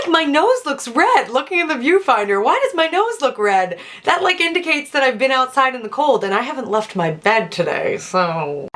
like my nose looks red looking in the viewfinder. Why does my nose look red? That like indicates that I've been outside in the cold and I haven't left my bed today, so...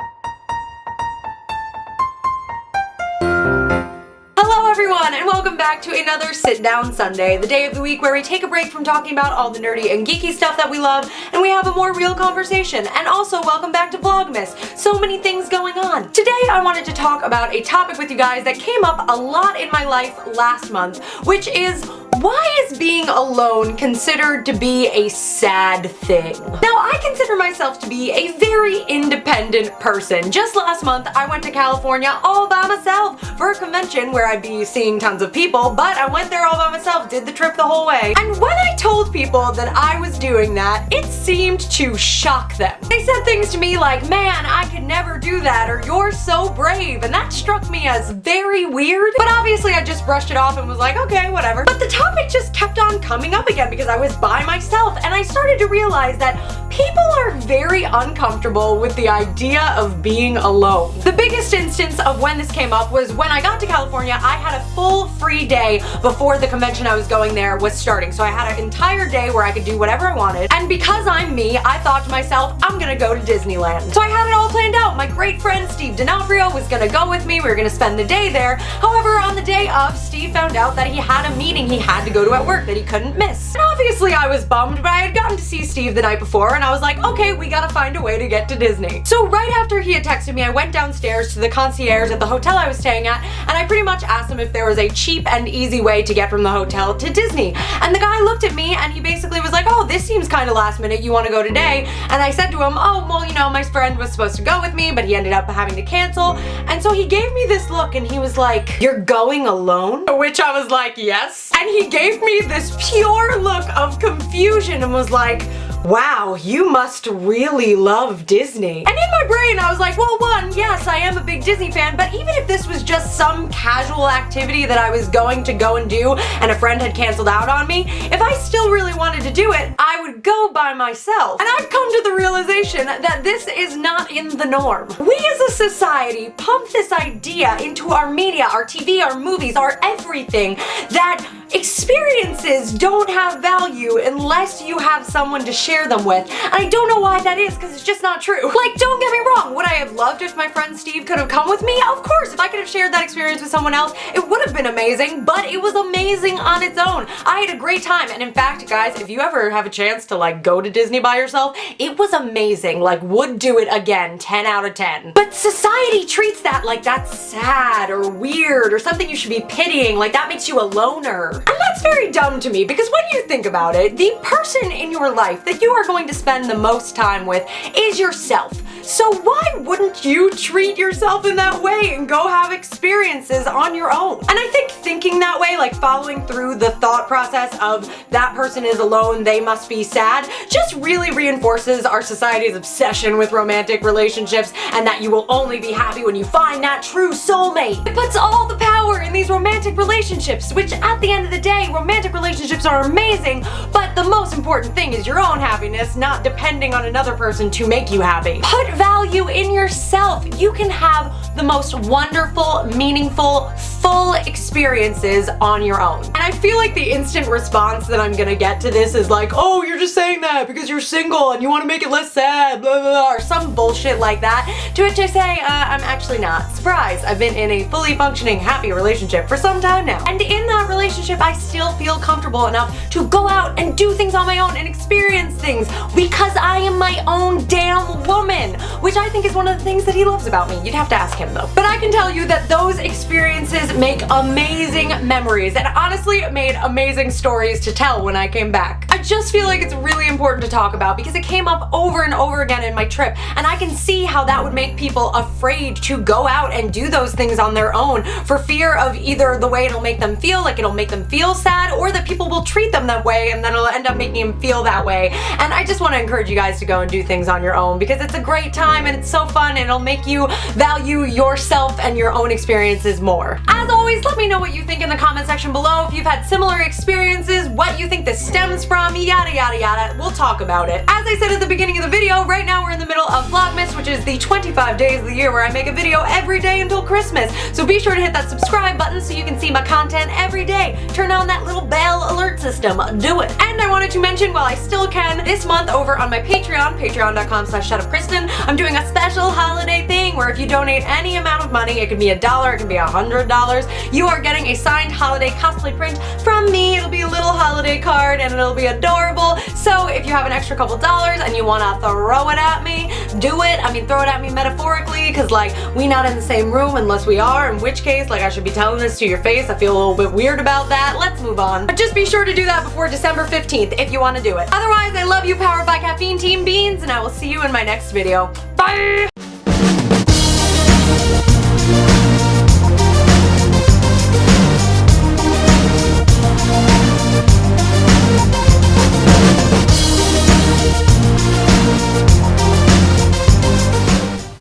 Hello everyone, and welcome back to another Sit Down Sunday, the day of the week where we take a break from talking about all the nerdy and geeky stuff that we love, and we have a more real conversation. And also, welcome back to Vlogmas. So many things going on. Today I wanted to talk about a topic with you guys that came up a lot in my life last month, which is, why is being alone considered to be a sad thing? Now, I consider myself to be a very independent person. Just last month, I went to California all by myself for a convention where I'd be seeing tons of people, but I went there all by myself, did the trip the whole way. And when I told people that I was doing that, it seemed to shock them. They said things to me like, man, I could never do that, or you're so brave, and that struck me as very weird. But obviously I just brushed it off and was like, okay, whatever. But the topic just kept on coming up again because I was by myself, and I started to realize that people are very uncomfortable with the idea of being alone. The biggest instance of when this came up was when I got to California. I had a full free day before the convention I was going there was starting, so I had an entire day where I could do whatever I wanted, and because I'm me, I thought to myself, I'm gonna go to Disneyland. So I had it all planned out. My great friend Steve D'Onofrio was gonna go with me. We were gonna spend the day there. However, on the day of, Steve found out that he had a meeting he had to go to at work that he couldn't miss. And obviously I was bummed, but I had gotten to see Steve the night before, and I was like, okay, we gotta find a way to get to Disney. So right after he had texted me, I went downstairs to the concierge at the hotel I was staying at, and I pretty much asked him if there was a cheap and easy way to get from the hotel to Disney. And the guy looked at me and he basically was like, oh, this seems kind of last minute, you want to go today? And I said to him, oh, well, you know, my friend was supposed to go with me, but he ended up having to cancel. And so he gave me this look and he was like, you're going alone? Which I was like, yes. And he gave me this pure look of confusion and was like, wow, you must really love Disney. And in my brain, I was like, well, one, yes, I am a big Disney fan, but even if this was just some casual activity that I was going to go and do and a friend had canceled out on me, if I still really wanted to do it, I would go by myself. And I've come to the realization that this is not in the norm. We as a society pump this idea into our media, our TV, our movies, our everything, that experiences don't have value unless you have someone to share them with. And I don't know why that is, because it's just not true. Like, don't get me wrong, would I have loved if my friend Steve could have come with me? Of course, if I could have shared that experience with someone else, it would have been amazing, but it was amazing on its own. I had a great time, and in fact, guys, if you ever have a chance to like go to Disney by yourself, it was amazing. Like, would do it again, 10 out of 10. But society treats that like that's sad or weird or something you should be pitying, like that makes you a loner. And that's very dumb to me, because when you think about it, the person in your life that you are going to spend the most time with is yourself. So why wouldn't you treat yourself in that way and go have experiences on your own? And I think thinking that way, like following through the thought process of that person is alone, they must be sad, just really reinforces our society's obsession with romantic relationships and that you will only be happy when you find that true soulmate. It puts all the power in these romantic relationships, which at the end of the day, romantic relationships are amazing, but the most important thing is your own happiness, not depending on another person to make you happy. Put value in yourself. You can have the most wonderful, meaningful, full experiences on your own. And I feel like the instant response that I'm gonna get to this is like, oh, you're just saying that because you're single and you want to make it less sad, blah, blah, blah, or some bullshit like that. To which I say, I'm actually not. Surprise, I've been in a fully functioning, happy relationship for some time now. And in that relationship, I still feel comfortable enough to go out and do things on my own and experience things because I am my own damn woman, which I think is one of the things that he loves about me. You'd have to ask him though. But I can tell you that those experiences make amazing memories and honestly made amazing stories to tell when I came back. I just feel like it's really important to talk about because it came up over and over again in my trip, and I can see how that would make people afraid to go out and do those things on their own for fear of either the way it'll make them feel, like it'll make them feel sad, or that people will treat them that way and then it'll end up making them feel that way. And I just want to encourage you guys to go and do things on your own because it's a great time and it's so fun and it'll make you value yourself and your own experiences more. As always, let me know what you think in the comment section below. If you've had similar experiences, what you think this stems from, yada yada yada, we'll talk about it. As I said at the beginning of the video, right now we're in the middle of Vlogmas, which is the 25 days of the year where I make a video every day until Christmas. So be sure to hit that subscribe button so you can see my content every day. turn on that little bell alert system. Do it. And I wanted to mention, while I still can, this month over on my Patreon, patreon.com/shutupkristen, I'm doing a special holiday thing where if you donate any amount of money, it could be $1, it can be $100, you are getting a signed holiday cosplay print from me. It'll be a little holiday card and it'll be adorable. So if you have an extra couple dollars and you want to throw it at me, do it. I mean, throw it at me metaphorically, because like, we not in the same room unless we are, in which case, like, I should be telling this to your face. I feel a little bit weird about that. Let's move on. But just be sure to do that before December 15th if you want to do it. Otherwise, I love you, Powered by Caffeine Team Beans, and I will see you in my next video. Bye!